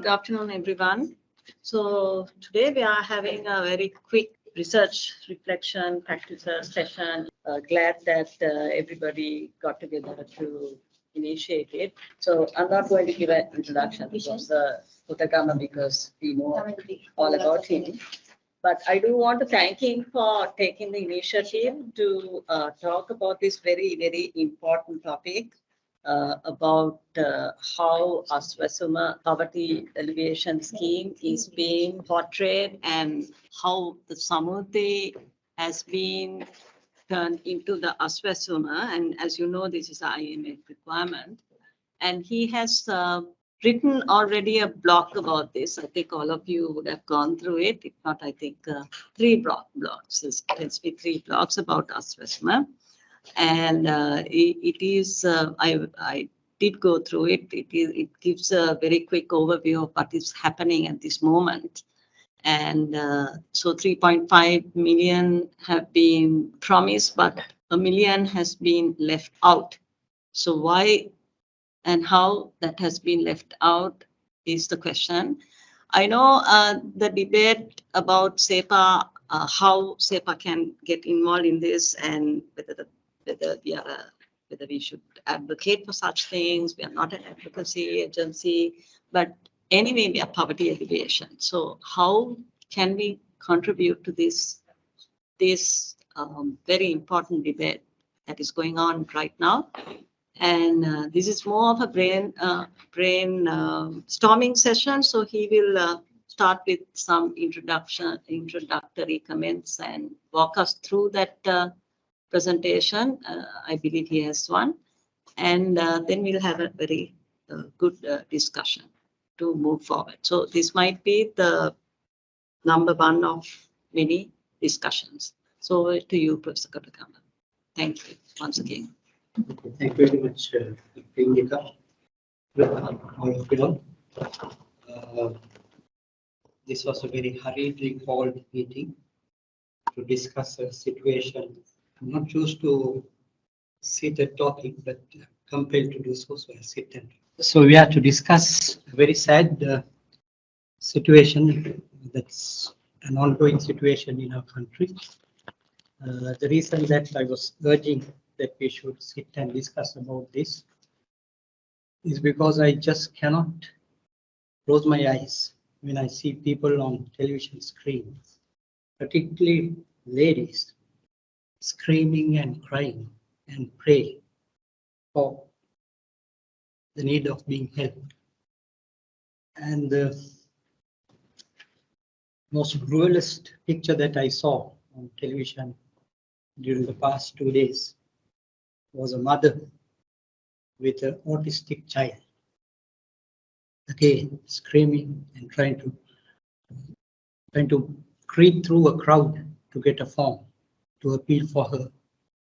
Good afternoon, everyone. So today we are having a very quick research reflection practicer session. Glad that everybody got together to initiate it. So I'm not going to give an introduction because Kotagama, because we know all about him. But I do want to thank him for taking the initiative to talk about this very, very important topic. About how Asswasuma poverty alleviation scheme is being portrayed and how the Samudhi has been turned into the Asswasuma. And as you know, this is an IMF requirement. And he has written already a blog about this. I think all of you would have gone through it. If not, I think 3 blogs. It tends to be 3 blogs about Asswasuma. And it is, I did go through it. It gives a very quick overview of what is happening at this moment. And so 3.5 million have been promised, but 1 million has been left out. So why and how that has been left out is the question. I know the debate about SEPA, how SEPA can get involved in this, and whether we should advocate for such things. We are not an advocacy agency, but anyway, we are poverty alleviation. So how can we contribute to this very important debate that is going on right now? And this is more of a brainstorming session. So he will start with some introductory comments and walk us through that presentation. I believe he has one. And then we'll have a very good discussion to move forward. So this might be the number 1 of many discussions. So over to you, Professor Kotagama. Thank you once again. Okay, thank you very much, Priyanka. All of you. This was a very hurriedly called meeting to discuss a situation. I'm not choose to sit and talking, but compelled to do so, so I sit and. So we are to discuss a very sad situation. That's an ongoing situation in our country. The reason that I was urging that we should sit and discuss about this is because I just cannot close my eyes when I see people on television screens, particularly ladies, screaming and crying and praying for the need of being helped. And the most brutalist picture that I saw on television during the past 2 days was a mother with an autistic child, again screaming and trying to creep through a crowd to get a form to appeal for her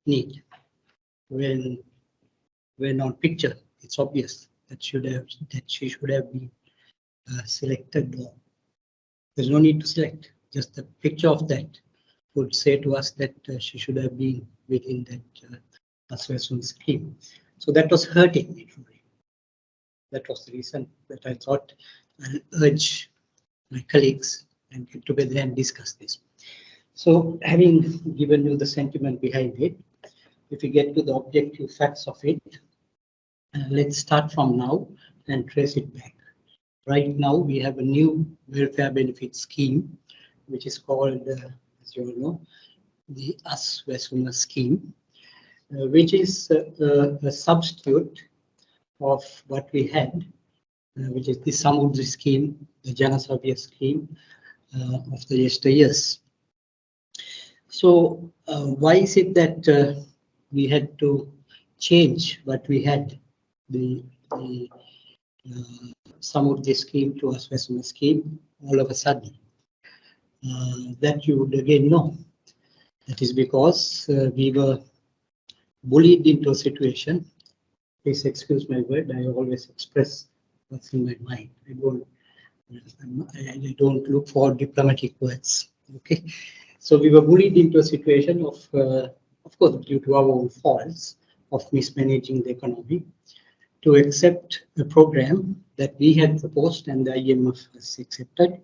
need. When on picture, it's obvious that she should have been selected. Or there's no need to select. Just the picture of that would say to us that she should have been within that Asswasuma scheme. So that was hurting me. That was the reason that I thought I'll urge my colleagues and get together and discuss this. So having given you the sentiment behind it, if we get to the objective facts of it, let's start from now and trace it back. Right now, we have a new welfare benefit scheme, which is called, as you all know, the Asswasuma scheme, which is a substitute of what we had, which is the Samudri scheme, the Janasavya scheme of the yesteryears. So why is it that we had to change what we had, the Samudri scheme to Asswasuma scheme all of a sudden? That you would again know. That is because we were bullied into a situation. Please excuse my word. I always express what's in my mind. I don't look for diplomatic words. Okay, so we were bullied into a situation of course, due to our own faults of mismanaging the economy, to accept a program that we had proposed and the IMF has accepted,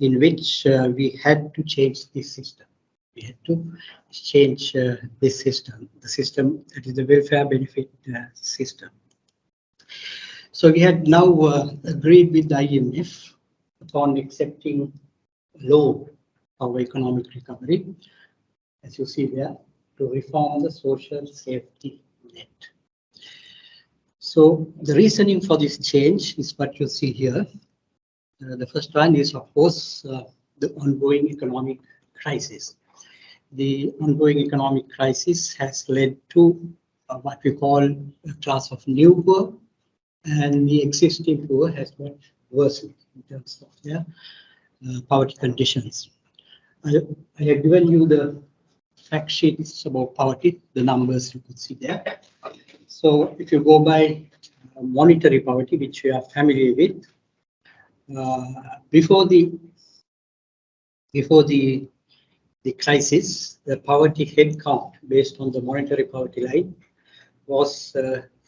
in which we had to change this system. We had to change this system, the system that is the welfare benefit system. So we had now agreed with the IMF upon accepting loan for economic recovery, as you see there, to reform the social safety net. So the reasoning for this change is what you see here. The first one is, of course, the ongoing economic crisis. The ongoing economic crisis has led to what we call a class of new poor, and the existing poor has got worsened in terms of their poverty conditions. I have given you the fact sheets about poverty, the numbers you could see there. So if you go by monetary poverty, which we are familiar with, before the crisis, the poverty head count based on the monetary poverty line was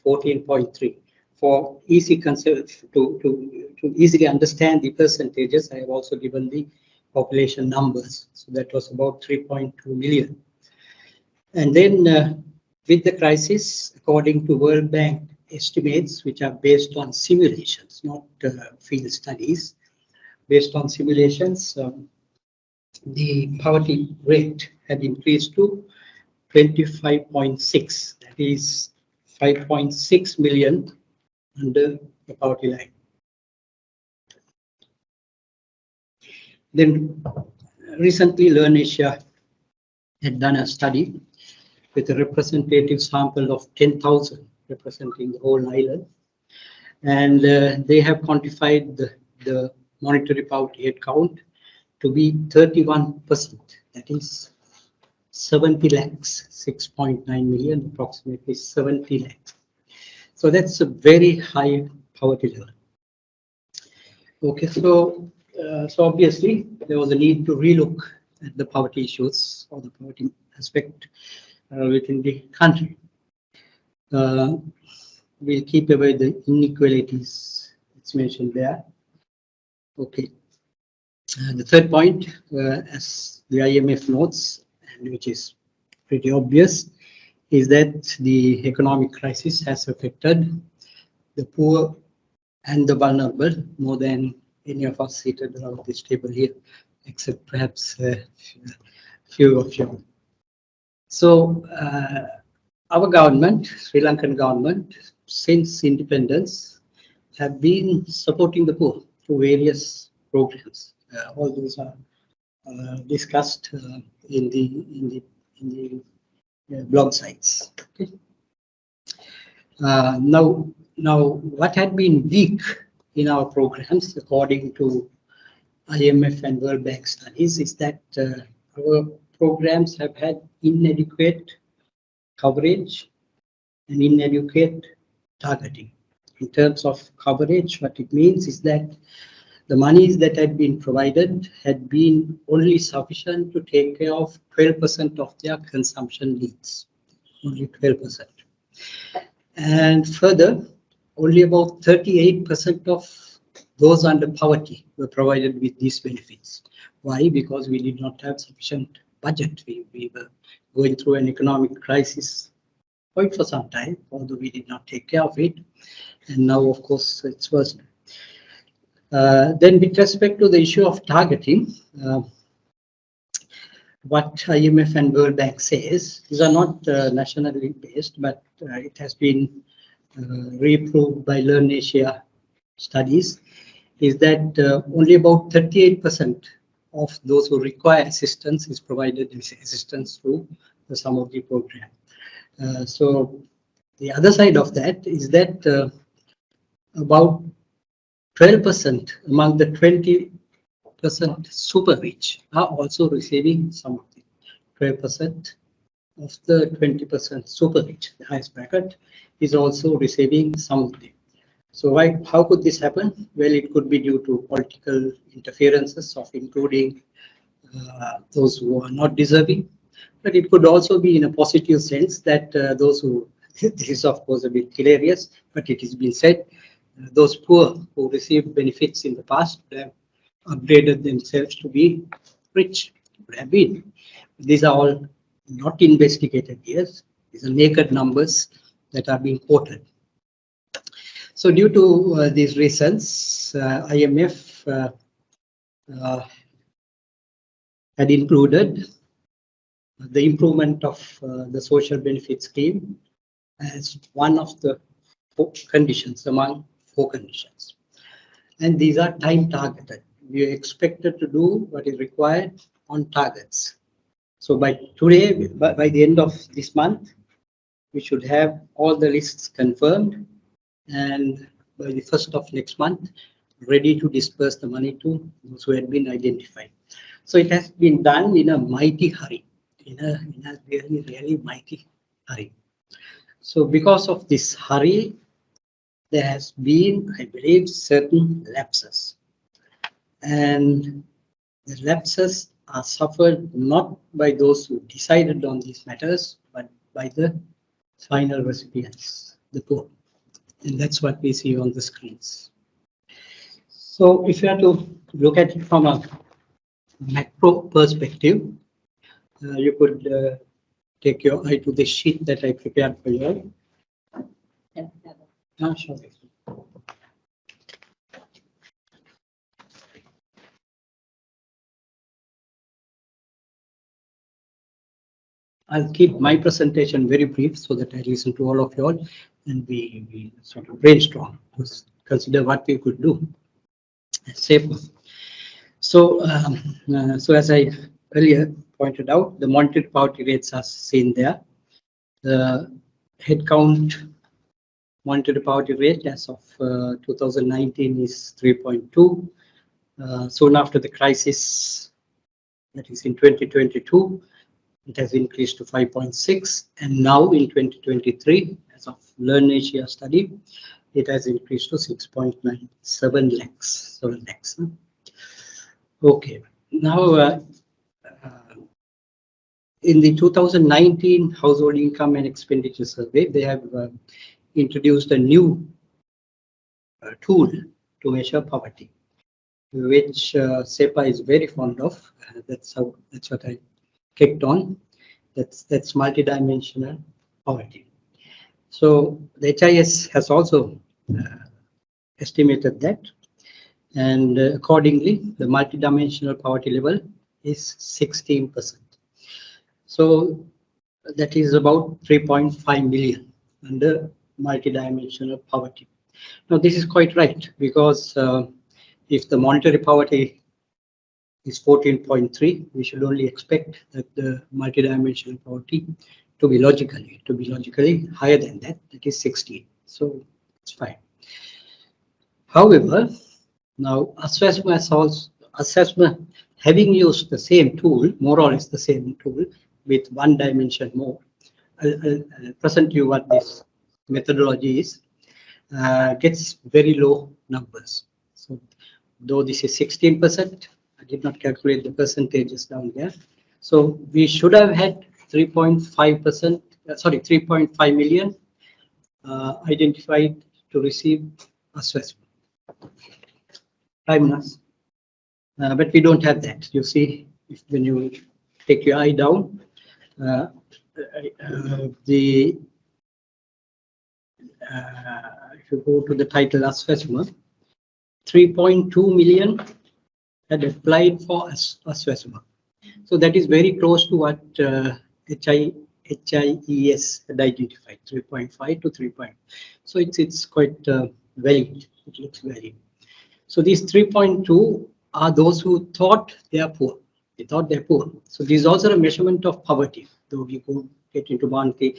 14.3. For easy to easily understand the percentages, I have also given the population numbers. So that was about 3.2 million. And then with the crisis, according to World Bank estimates, which are based on simulations, not field studies, based on simulations, the poverty rate had increased to 25.6. That is 5.6 million under the poverty line. Then recently, Learn Asia had done a study with a representative sample of 10,000 representing the whole island. And they have quantified the monetary poverty head count to be 31%. That is 70 lakhs, 6.9 million, approximately 70 lakhs. So that's a very high poverty level. Okay, so obviously there was a need to relook at the poverty issues or the poverty aspect within the country. We'll keep away the inequalities, it's mentioned there. Okay. The third point, as the IMF notes, and which is pretty obvious, is that the economic crisis has affected the poor and the vulnerable more than any of us seated around this table here, except perhaps a few of you. So our government, Sri Lankan government, since independence, have been supporting the poor through various programs. All those are discussed in the blog sites. Okay. Now, what had been weak in our programs, according to IMF and World Bank studies, is that our programs have had inadequate coverage and inadequate targeting. In terms of coverage, what it means is that the monies that had been provided had been only sufficient to take care of 12% of their consumption needs, only 12%. And further, only about 38% of those under poverty were provided with these benefits. Why? Because we did not have sufficient budget. We were going through an economic crisis quite for some time, although we did not take care of it. And now, of course, it's worsened. Then with respect to the issue of targeting, what IMF and World Bank says, these are not nationally based, but it has been reproved by Learn Asia studies, is that only about 38% of those who require assistance is provided assistance through the Samurdhi program. So the other side of that is that about 12% among the 20% super rich are also receiving some of the 12% of the 20% super rich. The highest bracket is also receiving some of them. So how could this happen? Well, it could be due to political interferences of including those who are not deserving, but it could also be in a positive sense that those who this is of course a bit hilarious, but it has been said, those poor who received benefits in the past would have upgraded themselves to be rich, would have been. These are all not investigated years. These are naked numbers that are being quoted. So due to these reasons, IMF had included the improvement of the social benefit scheme as one of the 4 conditions among 4 conditions. And these are time targeted. We are expected to do what is required on targets. So by today, by the end of this month, we should have all the lists confirmed, and by the 1st of next month, ready to disperse the money to those who had been identified. So it has been done in a mighty hurry, in a really, really mighty hurry. So because of this hurry, there has been, I believe, certain lapses. And the lapses are suffered not by those who decided on these matters, but by the final recipients, the poor. And that's what we see on the screens. So if you have to look at it from a macro perspective, you could take your eye to the sheet that I prepared for you. Sure. I'll keep my presentation very brief so that I listen to all of you all and we sort of brainstorm, consider what we could do. Safer. So, so as I earlier pointed out, the monetary poverty rates are seen there. The headcount monetary poverty rate as of 2019 is 3.2. Soon after the crisis, that is in 2022, it has increased to 5.6, and now in 2023, as of Learn Asia study, it has increased to 6.97 lakhs. 7 lakhs. Okay, now in the 2019 Household Income and Expenditure Survey, they have introduced a new tool to measure poverty, which SEPA is very fond of. That's what I kicked on. That's multidimensional poverty. So the HIS has also estimated that, and accordingly, the multidimensional poverty level is 16%. So that is about 3.5 million under multidimensional poverty. Now this is quite right, because if the monetary poverty is 14.3, we should only expect that the multidimensional poverty to be logically higher than that, that is 16. So it's fine. However, now Asswasuma, having used the same tool, more or less the same tool, with one dimension more, I'll present you what this methodology is, gets very low numbers. So though this is 16%, I did not calculate the percentages down there. So we should have had 3.5%, 3.5 million identified to receive Asswasuma. But we don't have that. You see, when you take your eye down, if you go to the title Asswasuma, 3.2 million had applied for Asswasuma. So that is very close to what HIES had identified, 3.5 to 3. So it's quite valid. It looks valid. So these 3.2 are those who thought they are poor. They thought they're poor. So this is also a measurement of poverty. Though we go get into monetary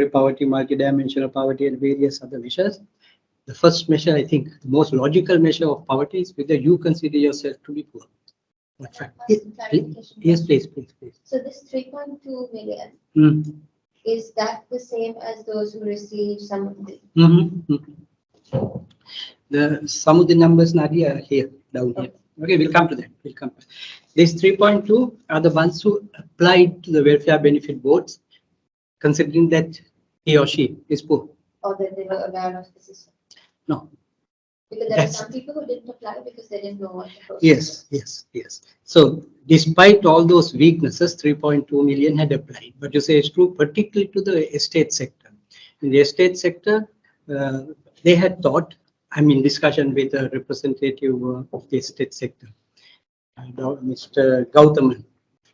poverty, multidimensional poverty, and various other measures. The first measure, I think, the most logical measure of poverty is whether you consider yourself to be poor. What fact? Yes, please. So this 3.2 million, is that the same as those who receive some of the? Some of the numbers, Nadia, are here, down here. Okay, we'll come to that. These 3.2 are the ones who applied to the welfare benefit boards considering that he or she is poor. Or that they were aware of the system? No. Because there were some people who didn't apply because they didn't know what the process was. Yes. So despite all those weaknesses, 3.2 million had applied. But you say it's true, particularly to the estate sector. In the estate sector, they had thought, I'm in discussion with a representative of the estate sector, Mr. Gautaman,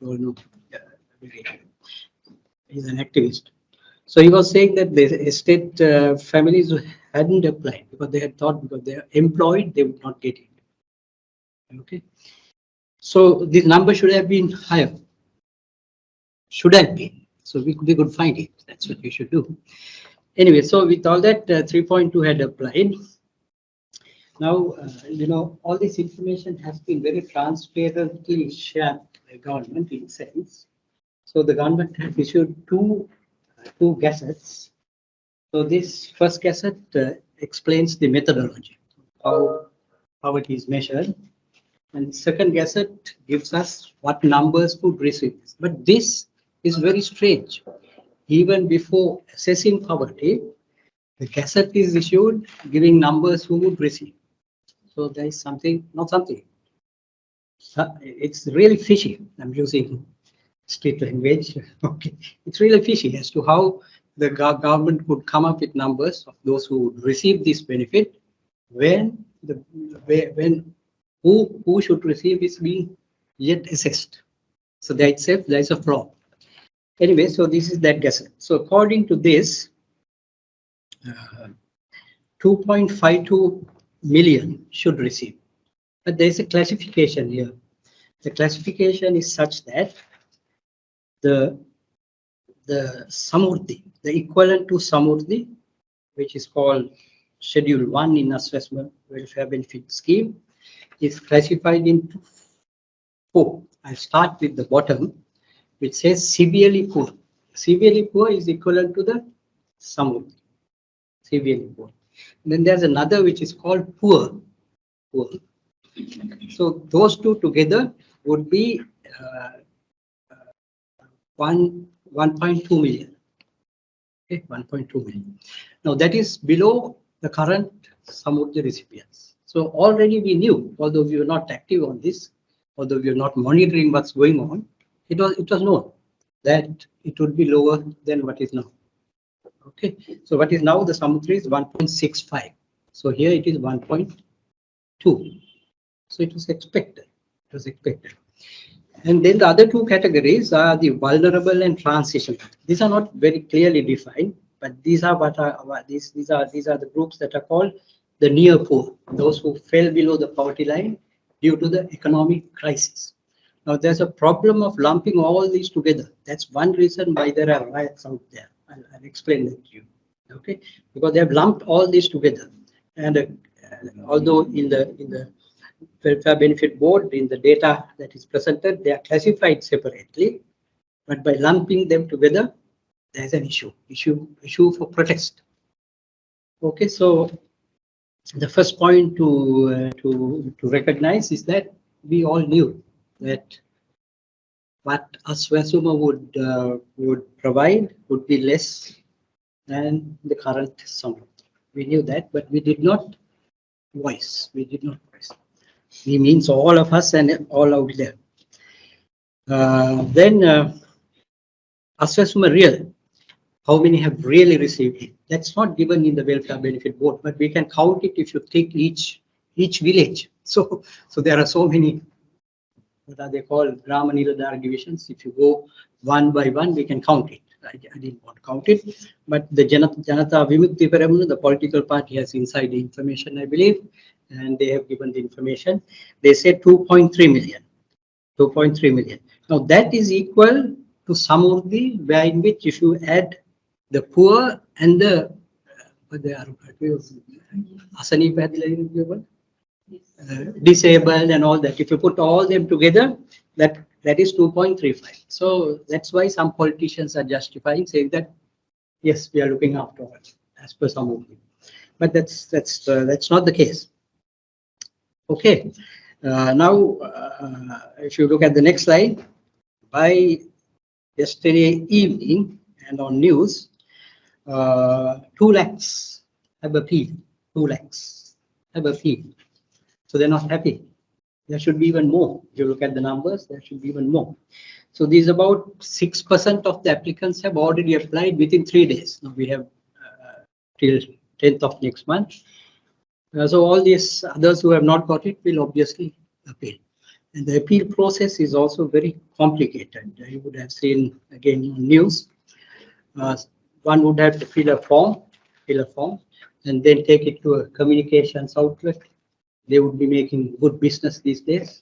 you all know, he's an activist. So he was saying that the estate families who hadn't applied because they had thought because they are employed, they would not get it. Okay. So this number should have been higher. Should have been. So we could find it. That's what we should do. Anyway, so with all that, 3.2 had applied. Now, all this information has been very transparently shared by government in a sense. So the government has issued two gazettes. So this first gazette explains the methodology, how it is measured. And the second gazette gives us what numbers would receive this. But this is very strange. Even before assessing poverty, the gazette is issued giving numbers who would receive. So there is something, not something. It's really fishy. I'm using street language. Okay, it's really fishy as to how the government could come up with numbers of those who would receive this benefit when who should receive is being yet assessed. So there itself there is a flaw. Anyway, so this is that gazette. So according to this, 2.52 million should receive. But there is a classification here. The classification is such that the Samurdhi, the equivalent to Samurdhi, which is called Schedule 1 in Asswasuma Welfare Benefit Scheme, is classified into 4. I start with the bottom, which says severely poor. Severely poor is equivalent to the Samurdhi, severely poor. And then there's another which is called poor. So those two together would be 1.2 million. Okay, 1.2 million. Now that is below the current sum of the recipients. So already we knew, although we were not active on this, although we were not monitoring what's going on, it was known that it would be lower than what is now. Okay, so what is now the Samudra is 1.65. So here it is 1.2. So it was expected. It was expected. And then the other two categories are the vulnerable and transition. These are not very clearly defined, but these are these are the groups that are called the near poor, those who fell below the poverty line due to the economic crisis. Now there's a problem of lumping all these together. That's one reason why there are riots out there. I'll explain that to you. Okay, because they have lumped all these together, and although in the Welfare Benefit Board, in the data that is presented, they are classified separately, but by lumping them together, there is an issue for protest. Okay, so the first point to recognize is that we all knew that what Asswasuma would provide would be less than the current sum. We knew that, but we did not voice. We means all of us and all out there. Then Asswasuma real, how many have really received it? That's not given in the Welfare Benefit Board, but we can count it if you take each village. So there are so many, what are they called, Grama Niladhara divisions. If you go one by one, we can count it. I didn't want to count it, but the Janata Vimukti Peramuna, the political party, has inside the information, I believe, and they have given the information. They say 2.3 million. 2.3 million. Now that is equal to Samurdhi, where in which if you add the poor and the disabled and all that, if you put all them together, that is 2.35. So that's why some politicians are justifying, saying that yes, we are looking after it as per Samurdhi, but that's not the case. Okay, now if you look at the next slide, by yesterday evening and on news, 2 lakhs have appealed. 2 lakhs have appealed. So they're not happy. There should be even more. If you look at the numbers, there should be even more. So these about 6% of the applicants have already applied within 3 days. Now we have till 10th of next month. So all these others who have not got it will obviously appeal. And the appeal process is also very complicated. You would have seen again on news. One would have to fill a form, and then take it to a communications outlet. They would be making good business these days,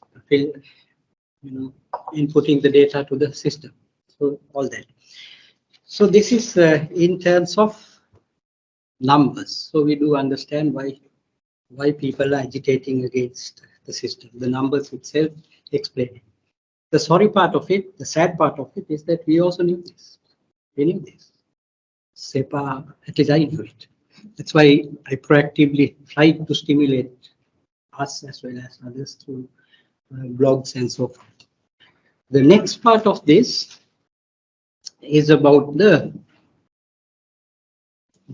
inputting the data to the system. So all that. So this is in terms of numbers. So we do understand why people are agitating against the system. The numbers itself explain it. The sorry part of it, the sad part of it, is that we also knew this. We knew this. SEPA, at least I knew it. That's why I proactively tried to stimulate us as well as others through blogs and so forth. The next part of this is about the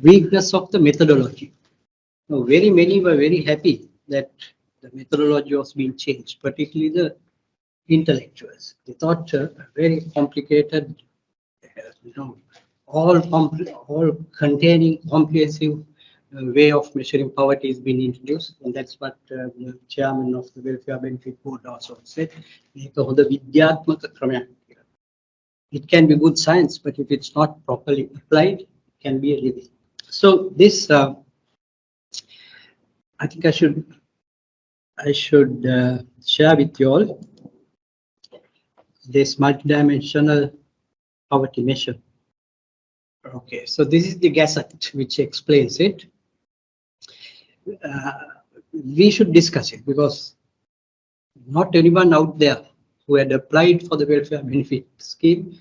weakness of the methodology. Now, very many were very happy that the methodology was being changed, particularly the intellectuals. They thought a very complicated, all containing comprehensive way of measuring poverty is being introduced, and that's what the chairman of the Welfare Benefit Board also said. It can be good science, but if it's not properly applied, it can be a living. So this, I think I should share with you all this multidimensional poverty measure. Okay, so this is the Gazette which explains it. We should discuss it because not anyone out there who had applied for the welfare benefit scheme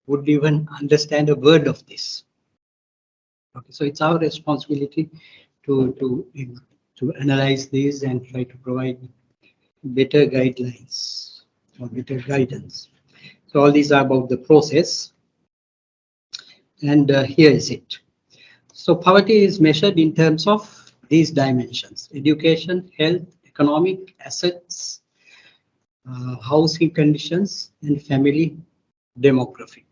would even understand a word of this. Okay, so it's our responsibility to analyze these and try to provide better guidelines or better guidance. So all these are about the process. And here is it. So poverty is measured in terms of these dimensions: education, health, economic, assets, housing conditions, and family demography.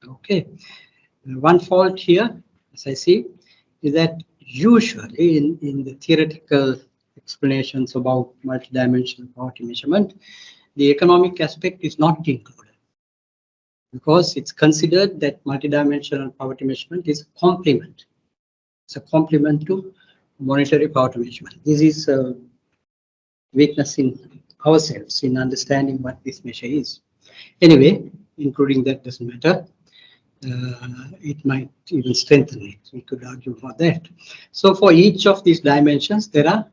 Okay. One fault here, as I see, is that usually in the theoretical explanations about multidimensional poverty measurement, the economic aspect is not included, because it's considered that multidimensional poverty measurement is a complement. It's a complement to monetary poverty measurement. This is a weakness in ourselves in understanding what this measure is. Anyway, including that doesn't matter. It might even strengthen it. We could argue for that. So for each of these dimensions, there are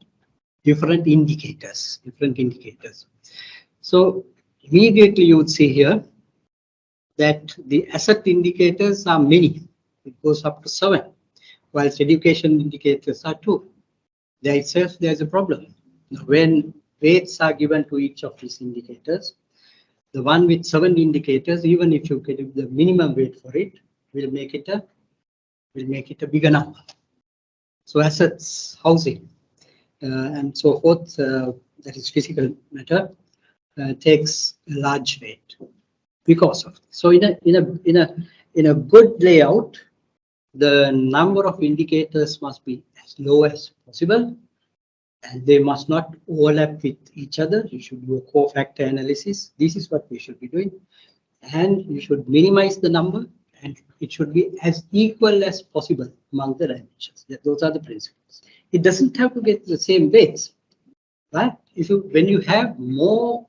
different indicators. So immediately you would see here that the asset indicators are many. It goes up to 7, whilst education indicators are 2. There itself, there's a problem. Now, when weights are given to each of these indicators, the one with 7 indicators, even if you get the minimum weight for it, will make it a bigger number. So assets, housing, and so forth, that is physical matter, takes a large weight because of this. So in a good layout, the number of indicators must be as low as possible, and they must not overlap with each other. You should do a co-factor analysis. This is what we should be doing. And you should minimize the number, and it should be as equal as possible among the dimensions. Those are the principles. It doesn't have to get the same weights, right? When you have more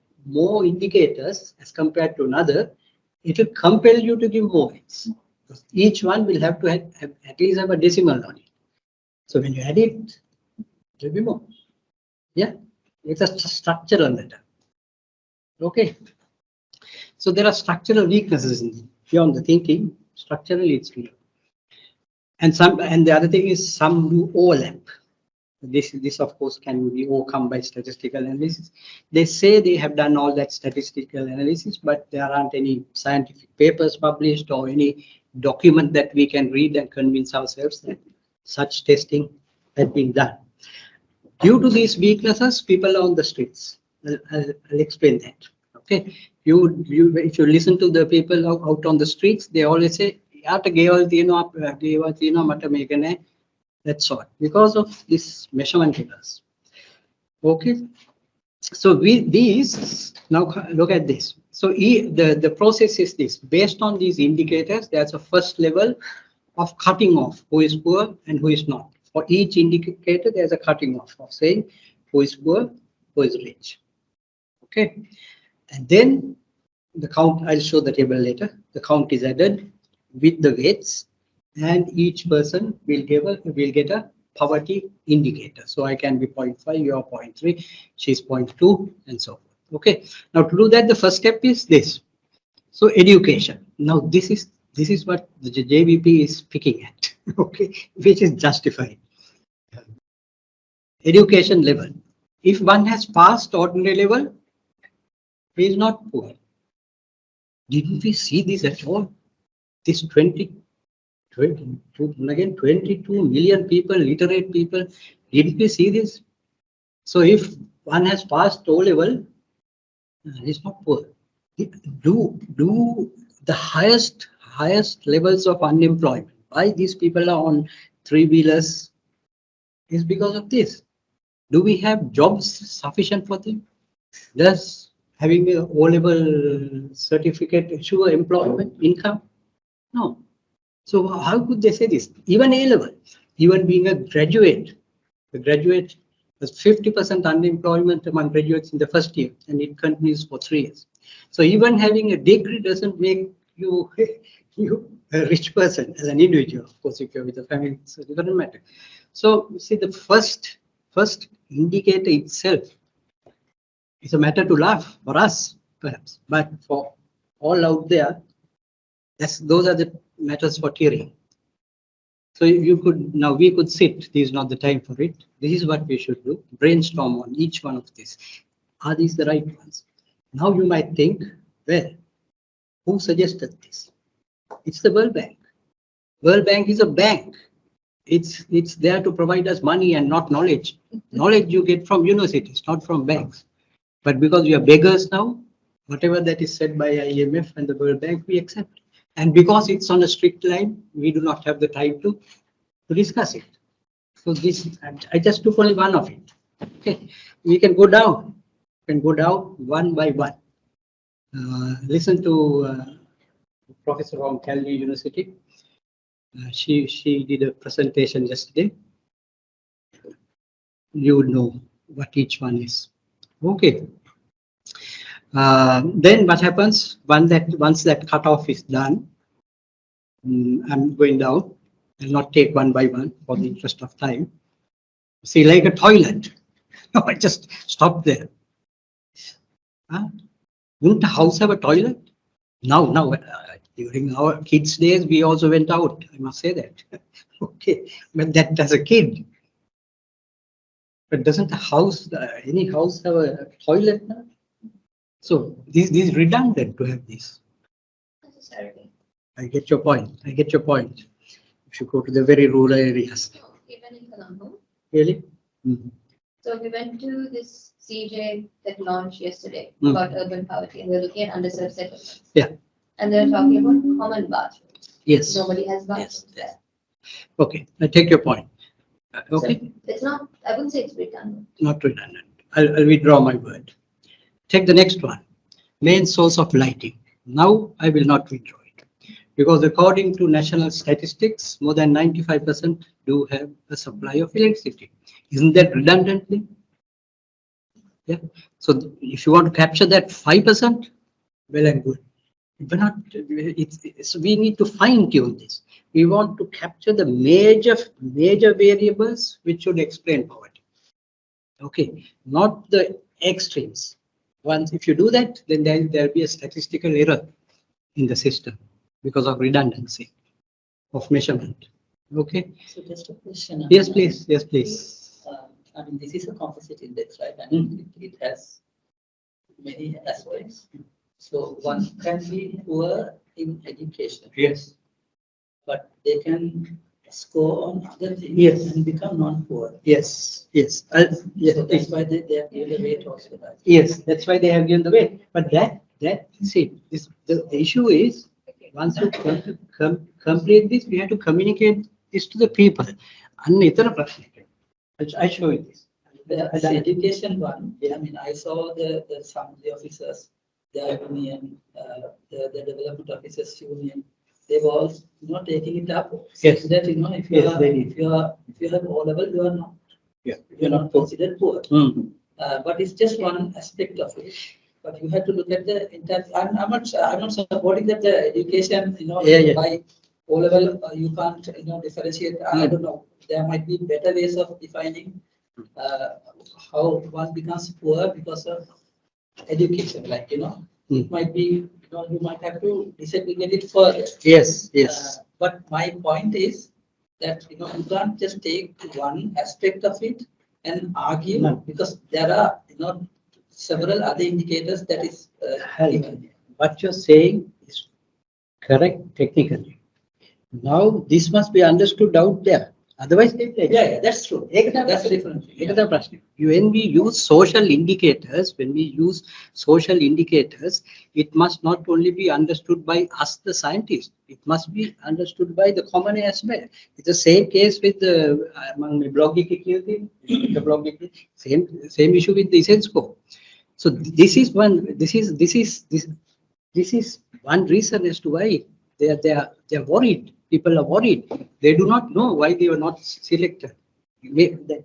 indicators as compared to another, it will compel you to give more weights. Each one will have to have at least have a decimal on it. So when you add it, it will be more. Yeah, it's a structural matter. Okay. So there are structural weaknesses in it. Beyond the thinking, structurally it's clear. And the other thing is some do overlap. This of course can be overcome by statistical analysis. They say they have done all that statistical analysis, but there aren't any scientific papers published or any document that we can read and convince ourselves that such testing had been done. Due to these weaknesses, people are on the streets. I'll explain that. Okay, if you listen to the people out on the streets, they always say, "Yaata ගෙවල් තියෙනවා මට මේක නෑ." That's all because of this measurement errors. Okay, so these now look at this. So the process is this: based on these indicators, there's a first level of cutting off who is poor and who is not. For each indicator, there's a cutting off of saying who is poor, who is rich. Okay, and then the count, I'll show the table later. The count is added with the weights, and each person will get a poverty indicator. So I can be 0.5, you are 0.3, she's 0.2, and so forth. Okay, now to do that, the first step is this. So education. Now this is what the JVP is picking at, okay, which is justified. Education level. If one has passed ordinary level, he is not poor. Didn't we see this at all? This 22 million people, literate people, didn't we see this? So if one has passed O level, he's not poor. Do the highest levels of unemployment, why these people are on three-wheelers, is because of this. Do we have jobs sufficient for them? Does having a O-level certificate assure employment income? No. So how could they say this? Even A-level, even being a graduate, the graduate has 50% unemployment among graduates in the first year, and it continues for 3 years. So even having a degree doesn't make you a rich person as an individual. Of course, if you're with a family, so it doesn't matter. So see, the first indicator itself is a matter to laugh for us, perhaps, but for all out there, those are the matters for tearing. So we could sit. This is not the time for it. This is what we should do. Brainstorm on each one of these. Are these the right ones? Now you might think, well, who suggested this? It's the World Bank. World Bank is a bank. It's there to provide us money and not knowledge. Knowledge you get from universities, not from banks. But because we are beggars now, whatever that is said by IMF and the World Bank, we accept. And because it's on a strict line, we do not have the time to discuss it. So this, I just took only one of it. Okay, we can go down. We can go down one by one. Listen to Professor from Calgary University. She did a presentation yesterday. You would know what each one is. Okay. Then what happens once that cutoff is done? I'm going down. I'll not take one by one for the interest of time. See, like a toilet. No, I just stop there. Wouldn't a house have a toilet? Now, during our kids' days, we also went out. I must say that. Okay, but that as a kid. But doesn't any house have a toilet now? So these redundant to have this. Necessarily. I get your point. If you go to the very rural areas. Even in Colombo. Really? Mm-hmm. So we went to this CJ that launched yesterday about urban poverty, and they're looking at underserved settlements. Yeah. And they're talking about common bathrooms. Yes. Nobody has bathrooms there. Okay, I take your point. Okay. So it's not, I wouldn't say it's redundant. Not redundant. I'll withdraw my word. Take the next one. Main source of lighting. Now I will not withdraw it. Because according to national statistics, more than 95% do have a supply of electricity. Isn't that redundantly? Yeah. So if you want to capture that 5%, well and good. But not, we need to fine tune this. We want to capture the major variables which should explain poverty. Okay, not the extremes. Once if you do that, then there'll be a statistical error in the system because of redundancy of measurement. Okay. So just a question. Yes, please. Yes, please. I mean, this is a composite index, right? And it has many aspects. So one can be poor in education. Yes. but they can score on other things Yes. and become non-poor. Yes, yes. Yes, So that's why they are given the weight also. Right? yes, that's why they have given the way. But see, the issue is, once you complete this, we have to communicate this to the people. And I show you this. The education one, I mean, I saw some of the officers, the union, the development officers union, they've all taking it up. Yes. That if you Yes, are they did. if you have O level, you are not Yeah, you're not considered poor. Mm. But it's just one aspect of it. But you have to look at the entire. I'm not supporting that the education, Yeah. by O level, you can't, differentiate. I don't know. There might be better ways of defining how one becomes poor because of education. Like, it might be, you might have to disaggregate it further. Yes, yes. But my point is that, you can't just take one aspect of it and argue No. because there are, several other indicators that is given. What you're saying is correct technically. Now, this must be understood out there. Otherwise, Yeah, that's true. That's a different thing. Yeah. When we use social indicators, it must not only be understood by us, the scientists. It must be understood by the common as well. It's the same case with the same issue with the score. So this is one reason as to why they're worried. People are worried. They do not know why they were not selected. Technically,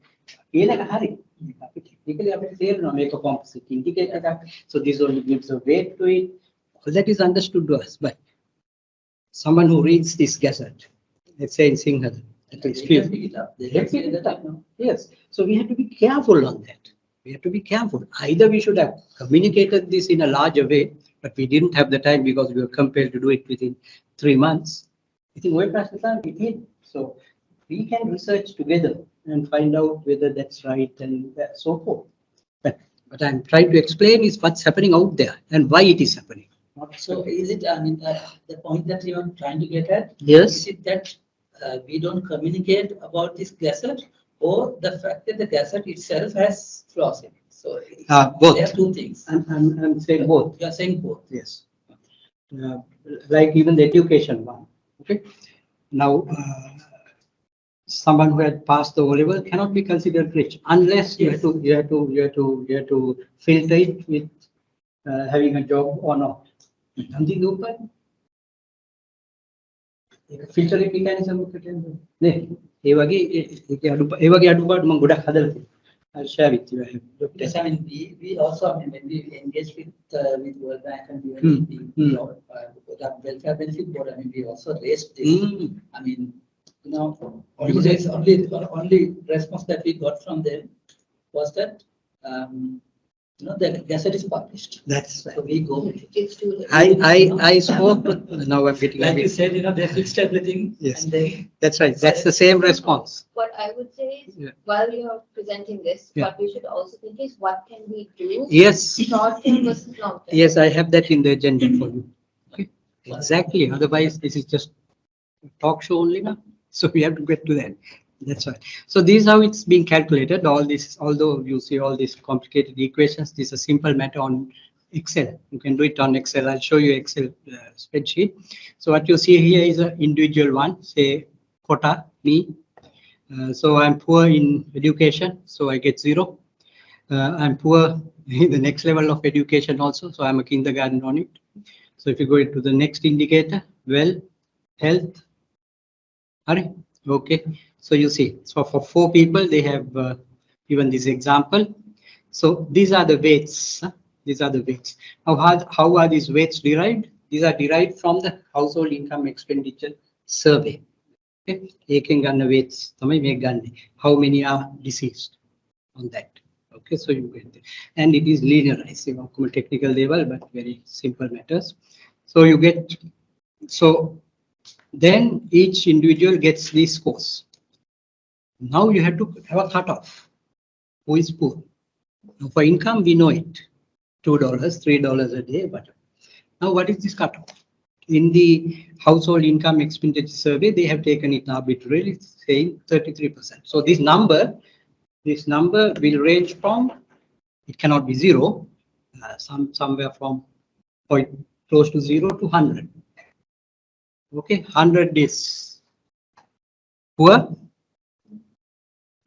make a composite indicator. So this only gives a weight to it. All that is understood to us. But someone who reads this gazette, let's say in Sinhala, They can pick it up. They can say that, yes. So we have to be careful on that. We have to be careful. Either we should have communicated this in a larger way, but we didn't have the time because we were compelled to do it within 3 months. I think way past the time we did. So we can research together and find out whether that's right and so forth. But what I'm trying to explain is what's happening out there and why it is happening. So is it, I mean, the point that you are trying to get at? Yes. Is it that we don't communicate about this gazette or the fact that the gazette itself has flaws in it? So both. there are two things. I'm saying both. You are saying both. Yes. Like even the education one. Okay. Now, someone who had passed the O level cannot be considered rich unless you have to filter it with having a job or not. Something open. Filtering mechanism නේ ඒ වගේ අඩුපාඩු මම ගොඩක් හදලා තියෙනවා. I'll share with you. I have looked Yes, at I mean, we also, I mean, when we engage with World Bank and UNDP, the welfare benefit board, I mean, we also raised this. I mean, only response that we got from them was that, the gazette is published. That's right. So we go with it. It's too late. I spoke with, now I'm getting Like you said, they fixed everything. Yes. And then That's right. That's the same response. What I would say is, Yeah. while you're presenting this, Yeah. what we should also think is, what can we do? Yes. Short term versus long term. Yes, I have that in the agenda for you. Okay. Exactly. Otherwise, this is just a talk show only now. So we have to get to that. That's right. So this is how it's being calculated. All this, although you see all these complicated equations, this is a simple matter on Excel. You can do it on Excel. I'll show you Excel spreadsheet. So what you see here is an individual one, say quota, me. So I'm poor in education, so I get 0. I'm poor in the next level of education also, so I'm a kindergarten on it. So if you go into the next indicator, well, health, okay. So you see, so for 4 people, they have given this example. So these are the weights. These are the weights. Now, how are these weights derived? These are derived from the household income expenditure survey. Okay, ඒකෙන් ගන්න weights තමයි මේ ගන්න. How many are deceased on that? Okay, so you get it, and it is linearized, technical level, but very simple matters. So you get, so then each individual gets these scores. Now you have to have a cutoff. Who is poor? Now for income, we know it, $2, $3 a day, but now what is this cutoff? in the household income expenditure survey, they have taken it arbitrarily, saying 33%. So this number will range from, it cannot be zero, somewhere from point close to 0 to 100. Okay, 100 is poor,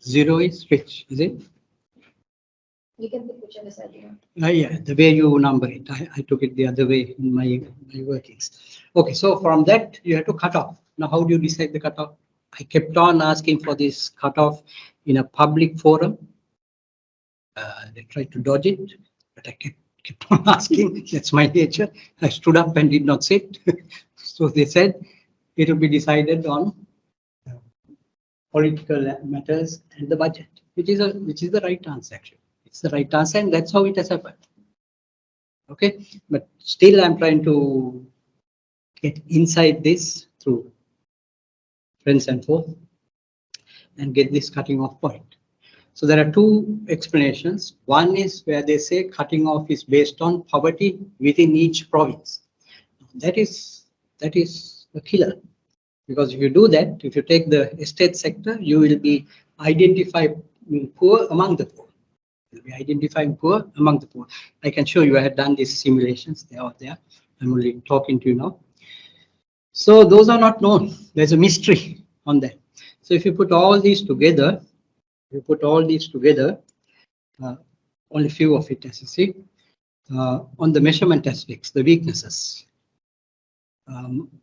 0 is rich, is it? You can pick whichever side you want. Yeah, the way you number it, I took it the other way in my workings. Okay, so from that you have to cut off. Now, how do you decide the cutoff? I kept on asking for this cutoff in a public forum. They tried to dodge it, but I kept on asking. That's my nature. I stood up and did not sit. So they said it will be decided on political matters and the budget, which is the right answer actually. It's the right answer, and that's how it has happened. Okay, but still I'm trying to get inside this through friends and foe and get this cutting off point. So there are two explanations. One is where they say cutting off is based on poverty within each province. That is a killer, because if you do that, if you take the estate sector, you will be identifying poor among the poor. You'll be identifying poor among the poor. I can show you. I had done these simulations. They are there. I'm only talking to you now. So those are not known. There's a mystery on that. So if you put all these together, only few of it, as you see, on the measurement aspects, the weaknesses.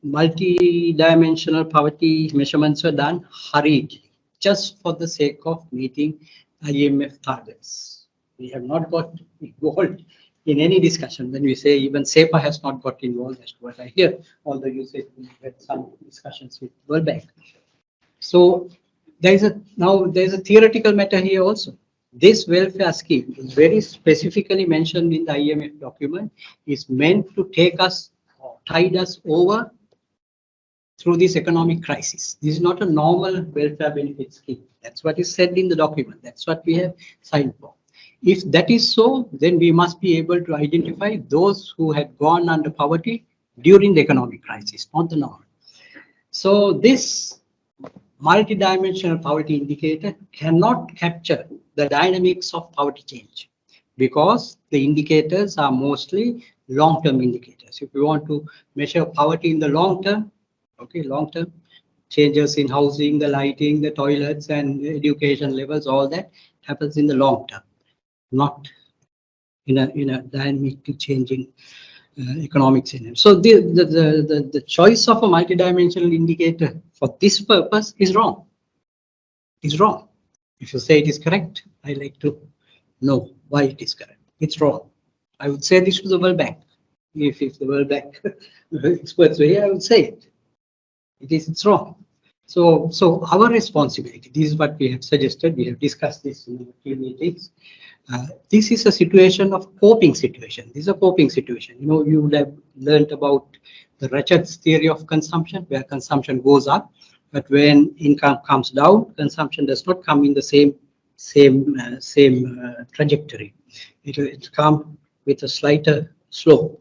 Multi-dimensional poverty measurements were done hurriedly, just for the sake of meeting IMF targets. We have not got involved in any discussion. When we say even SEPA has not got involved, that's what I hear, although you said we had some discussions with World Bank. So there's a theoretical matter here also. This welfare scheme is very specifically mentioned in the IMF document, is meant to take us, or tide us over through this economic crisis. This is not a normal welfare benefit scheme. That's what is said in the document. That's what we have signed for. If that is so, then we must be able to identify those who had gone under poverty during the economic crisis, not the normal. So this multidimensional poverty indicator cannot capture the dynamics of poverty change, because the indicators are mostly long-term indicators. If you want to measure poverty in the long term, okay, long-term changes in housing, the lighting, the toilets, and education levels, all that happens in the long term, not in a dynamically changing economic scenario. So the choice of a multidimensional indicator for this purpose is wrong. Is wrong. If you say it is correct, I like to know why it is correct. It's wrong. I would say this to the World Bank. If the World Bank experts were here, I would say it. It's wrong. So our responsibility, this is what we have suggested. We have discussed this in a few meetings. This is a situation of coping situation. This is a coping situation. You know, you would have learned about the Ratchet's theory of consumption, where consumption goes up, but when income comes down, consumption does not come in the same trajectory. It will come with a slighter slope.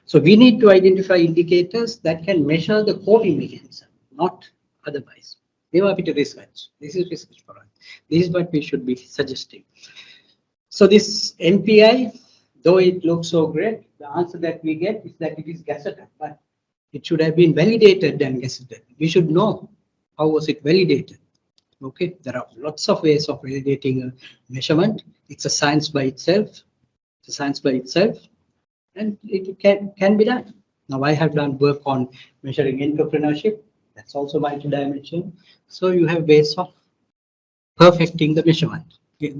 So we need to identify indicators that can measure the coping mechanism, not otherwise. They are a bit of research. This is research for us. This is what we should be suggesting. So this NPI, though it looks so great, the answer that we get is that it is gazetted, but it should have been validated and gazetted. We should know how was it validated. Okay, there are lots of ways of validating a measurement. It's a science by itself. It's a science by itself, and it can be done. Now I have done work on measuring entrepreneurship. That's also multidimensional. So you have ways of perfecting the measurement. It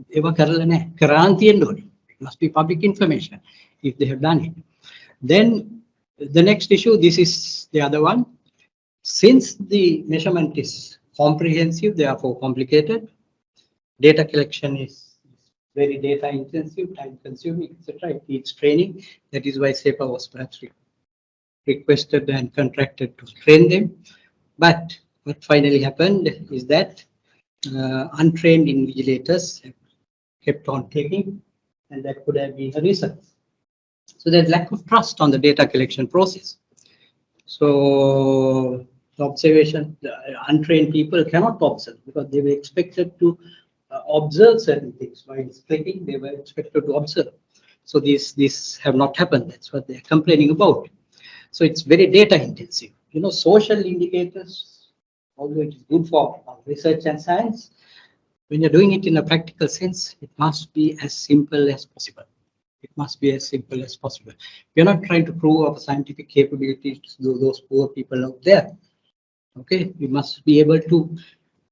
must be public information if they have done it. Then the next issue, this is the other one. Since the measurement is comprehensive, therefore complicated, data collection is very data intensive, time consuming, etc. It needs training. That is why SEPA was perhaps requested and contracted to train them. But what finally happened is that untrained invigilators kept on taking, and that could have been a reason. So there's lack of trust on the data collection process. So the observation, the untrained people cannot observe because they were expected to observe certain things. While clicking, they were expected to observe. So these have not happened. That's what they're complaining about. So it's very data intensive. You know, social indicators, although it is good for research and science, when you're doing it in a practical sense, it must be as simple as possible. It must be as simple as possible. We're not trying to prove our scientific capabilities to those poor people out there. Okay, we must be able to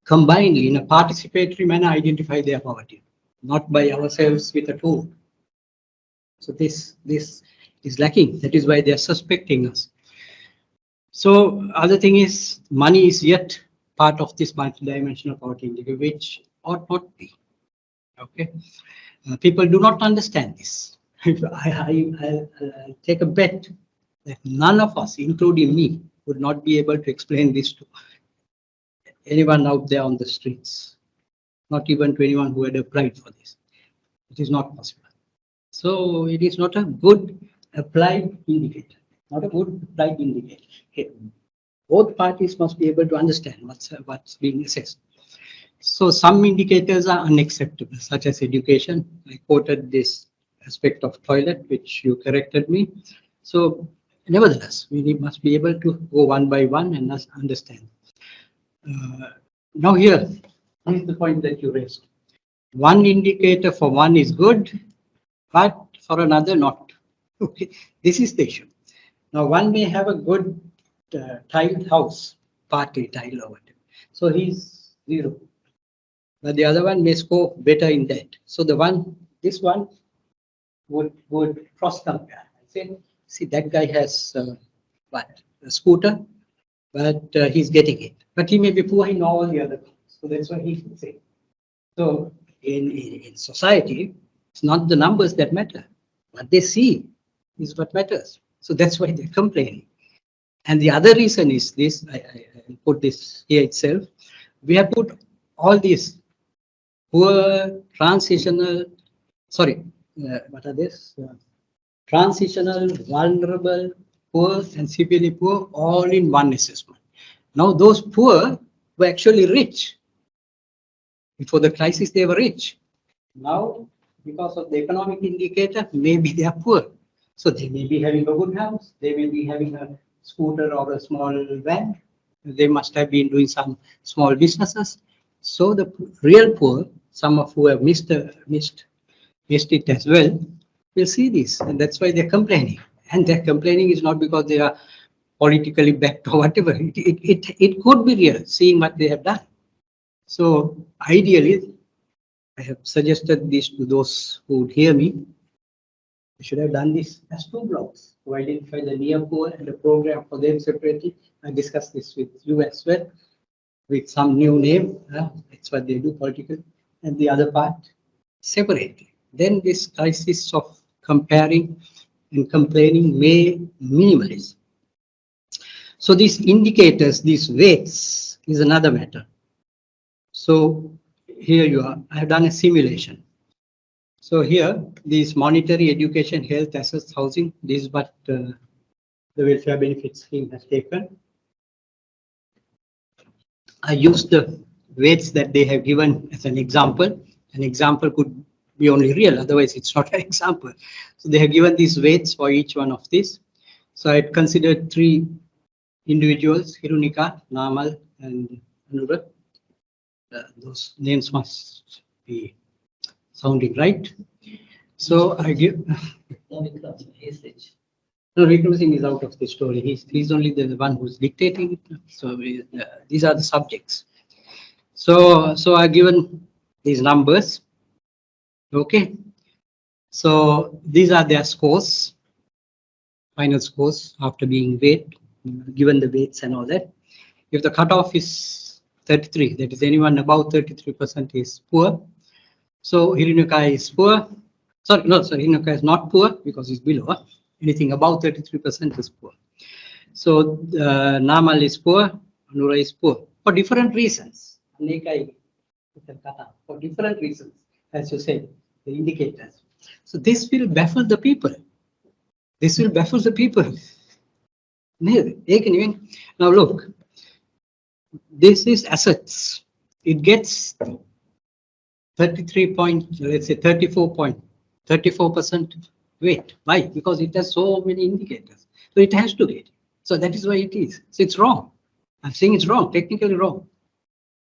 combinedly, in a participatory manner, identify their poverty, not by ourselves with a tool. So this is lacking. That is why they are suspecting us. So other thing is money is yet part of this multidimensional poverty indicator, which ought not be. Okay, people do not understand this. I take a bet that none of us, including me, would not be able to explain this to anyone out there on the streets, not even to anyone who had applied for this. It is not possible. So it is not a good applied indicator, not a good applied indicator. Okay. Both parties must be able to understand what's being assessed. So some indicators are unacceptable, such as education. I quoted this aspect of toilet, which you corrected me. So nevertheless, we must be able to go one by one and understand. Now here's the point that you raised. One indicator for one is good, but for another not. Okay, this is the issue. Now one may have a good tiled house, party tile or whatever. So he's 0. But the other one may score better in that. So this one would cross compare. Say, see, that guy has what, a scooter, but he's getting it. But he may be poor in all the other things. So that's what he should say. So in society, it's not the numbers that matter. What they see is what matters. So that's why they're complaining. And the other reason is this, I put this here itself. We have put all these poor, transitional, what are this? Transitional, vulnerable, poor, and severely poor, all in one assessment. Now, those poor were actually rich. Before the crisis, they were rich. Now, because of the economic indicator, maybe they are poor. So they may be having a good house, they may be having a scooter or a small van. They must have been doing some small businesses. So the real poor, some of who have missed it as well, will see this, and that's why they're complaining. And their complaining is not because they are politically backed or whatever. It could be real, seeing what they have done. So ideally, I have suggested this to those who would hear me. I should have done this as 2 blocks to identify the near poor and a program for them separately. I discussed this with you as well, with some new name. That's what they do politically. And the other part separately. Then this crisis of comparing and complaining may minimize. So these indicators, these weights, is another matter. So here you are. I have done a simulation. So here, these monetary, education, health, assets, housing, this is what the welfare benefit scheme has taken. I used the weights that they have given as an example. An example could be only real, otherwise it's not an example. So they have given these weights for each one of these. So I considered 3 individuals, Hirunika, Namal, and Anura. Those names must be sounding right. So I give. No, Vikram Singh is out of the story. He's only the one who's dictating it. So these are the subjects. So I've given these numbers. Okay. So these are their scores, final scores after being weighed, given the weights and all that. If the cutoff is 33, that is anyone above 33% is poor. So Hirunika is poor. Hirunika is not poor because he's below. Anything above 33% is poor. So Namal is poor, Anura is poor for different reasons. For different reasons, as you said, the indicators. So this will baffle the people. This will baffle the people. Now look, this is assets. It gets 33 point, let's say 34% weight. Why? Because it has so many indicators. So it has to get. So that is why it is. So it's wrong. I'm saying it's wrong, technically wrong.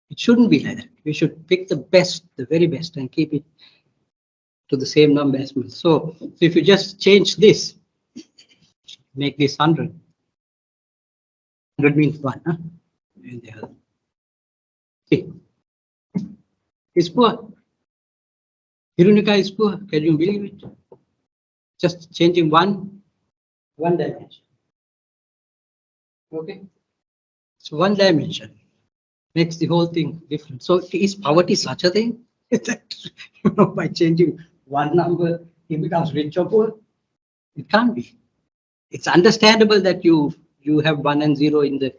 It shouldn't be like that. We should pick the best, the very best, and keep it to the same number as well. So if you just change this, make this 100. 100 means 1. Huh? And the other. See, it's poor. Hirunika is poor. Can you believe it? Just changing one dimension. Okay. So one dimension makes the whole thing different. So is poverty such a thing? That by changing one number, he becomes rich or poor? It can't be. It's understandable that you have 1 and 0 in the,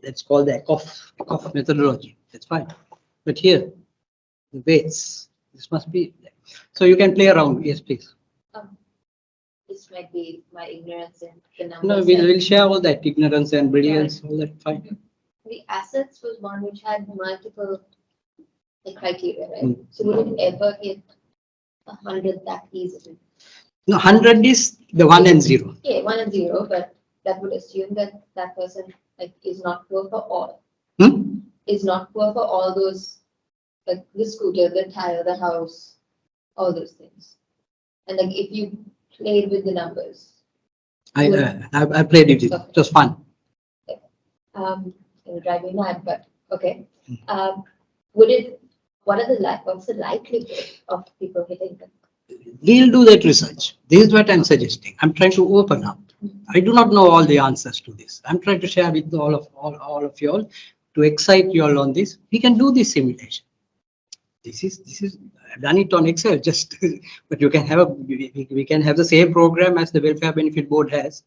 let's call the Ekoff methodology. That's fine. But here, the weights, this must be. So you can play around. Yes, please. This might be my ignorance in the numbers. No, we'll share all that ignorance and brilliance, all that fine. The assets was one which had multiple criteria, right? So would it ever hit 100 that easily? No, 100 is the 1 and 0. Yeah, 1 and 0, but that would assume that that person is not poor for all. Is not poor for all those, like the scooter, the tire, the house, all those things. And like if you played with the numbers. I played it. Okay. It was fun. It'll drive me mad, but okay. What's the likelihood of people hitting them? We'll do that research. This is what I'm suggesting. I'm trying to open up. I do not know all the answers to this. I'm trying to share with all of you all to excite you all on this. We can do this simulation. This is I've done it on Excel, just but you can have we can have the same program as the Welfare Benefit Board has.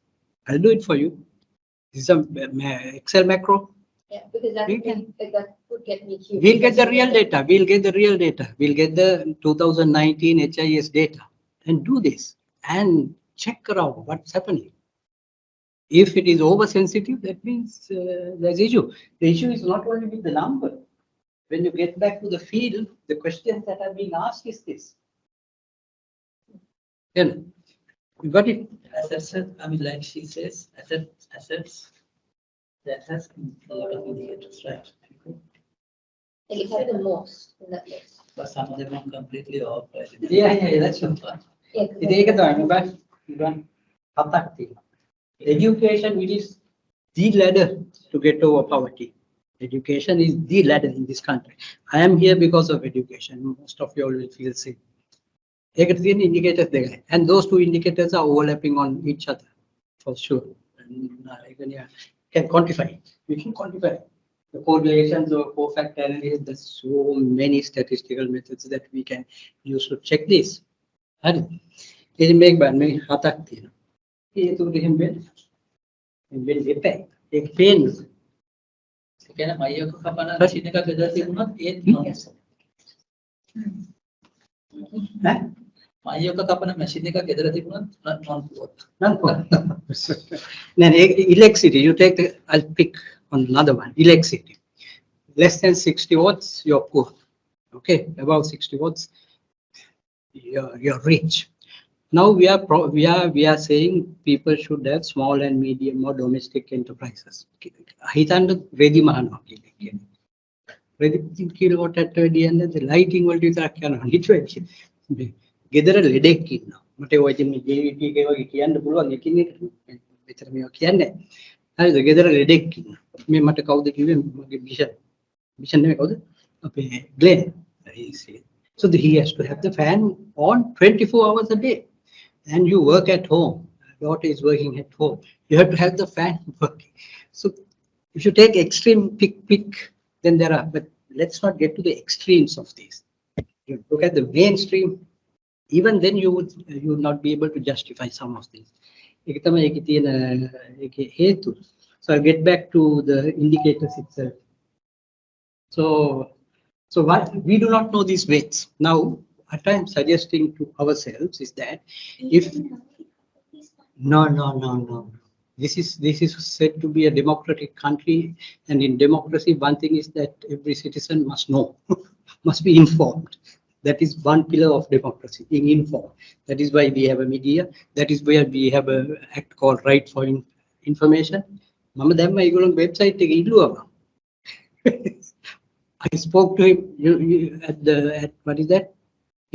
I'll do it for you. This is an Excel macro. Yeah, because that would get me curious. We'll get the real data. We'll get the real data. We'll get the 2019 HIS data and do this and check around what's happening. If it is oversensitive, that means there's issue. The issue is not only with the number. When you get back to the field, the questions that are being asked is this. Then you got it. Assets, I mean, like she says, assets that has a lot of indicators, right? Like it had the most in that list. But some of them are completely off, right? Yeah, that's your fun. Yeah, Education, which is the ladder to get over poverty. Education is the ladder in this country. I am here because of education. Most of you all will feel same. Indicators there, and those two indicators are overlapping on each other for sure. And can quantify it. We can quantify the correlations or four-factor analysis. There's so many statistical methods that we can use to check this. Can I use a machine ka ගෙදර තිබුණත් ඒත් non. මයියක කපන machine එක ගෙදර තිබුණත් non. Then electricity, you take the, I'll pick on another one, electricity. Less than 60 watts, you're poor. Okay, above 60 watts, you're rich. Now we are saying people should have small and medium or domestic enterprises. Hitanda ready mahana. Ready kilowatt at the end of the lighting will do that can on each way. Gather a ledek in now. But I watch me and the bull on the king with me. I gather a ledek in me matakau the given mission Glen. So he has to have the fan on 24 hours a day. And you work at home, daughter is working at home, you have to have the fan working. So if you take extreme pick, then there are, but let's not get to the extremes of these. You look at the mainstream, even then you would not be able to justify some of these. So I'll get back to the indicators itself. So what we do not know these weights. Now, what I'm suggesting to ourselves is that if no, This is said to be a democratic country, and in democracy, one thing is that every citizen must know, must be informed. That is one pillar of democracy, being informed. That is why we have a media. That is where we have an act called Right for Information. මම දැම්ම ඒගොල්ලෝ website එකේ ඉල්ලුවා. I spoke to him at what is that?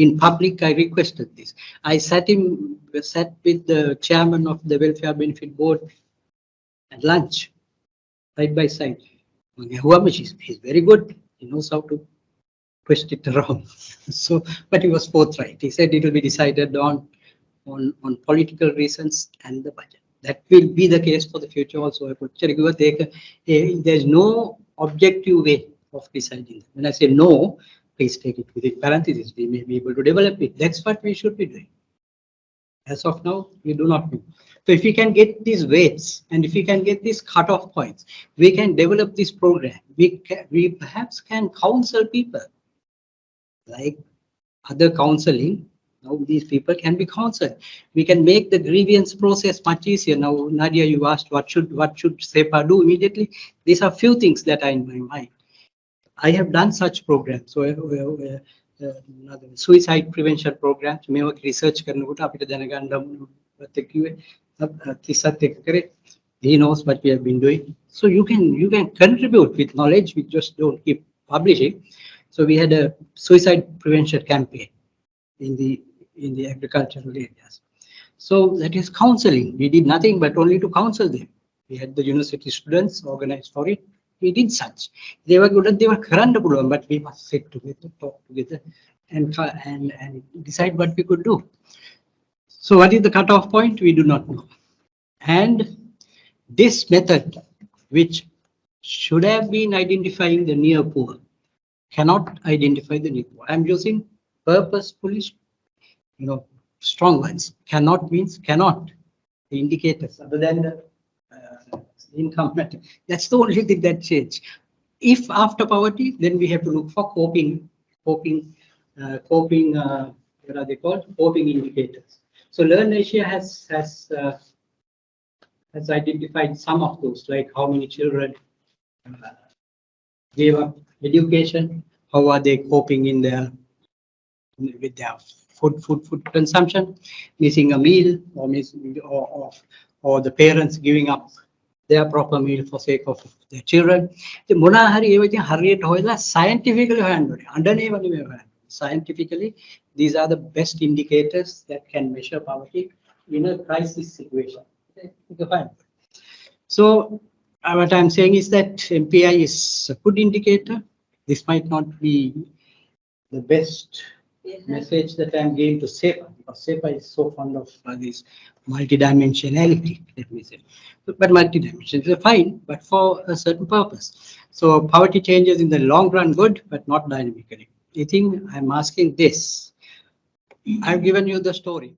In public, I requested this. I sat with the chairman of the Welfare Benefit Board at lunch, side by side. He's very good. He knows how to twist it around. So, but he was forthright. He said it will be decided on political reasons and the budget. That will be the case for the future also. There's no objective way of deciding. When I say no, please take it within parentheses. We may be able to develop it. That's what we should be doing. As of now, we do not know. So if we can get these weights and if we can get these cutoff points, we can develop this program. We perhaps can counsel people like other counseling. Now these people can be counseled. We can make the grievance process much easier. Now, Nadia, you asked what should SEPA do immediately. These are few things that are in my mind. I have done such programs. So suicide prevention programs. Research he knows what we have been doing. So you can contribute with knowledge. We just don't keep publishing. So we had a suicide prevention campaign in the agricultural areas. So that is counseling. We did nothing but only to counsel them. We had the university students organized for it. We did such. They were good at they were karanda, but we must sit together, talk together, and decide what we could do. So what is the cutoff point? We do not know. And this method, which should have been identifying the near poor, cannot identify the near poor. I'm using purposefully, strong ones. Cannot means cannot. The indicators other than the income matter. That's the only thing that changed. If after poverty, then we have to look for coping. What are they called? Coping indicators. So Learn Asia has identified some of those, like how many children gave up education, how are they coping with their food consumption, missing a meal, or the parents giving up their proper meal for sake of their children. Scientifically, these are the best indicators that can measure poverty in a crisis situation. So what I'm saying is that MPI is a good indicator. This might not be the best message that I'm giving to SEPA, because SEPA is so fond of this multidimensionality, let me say. But multidimensions are fine, but for a certain purpose. So poverty changes in the long run good, but not dynamically. I think I'm asking this. I've given you the story.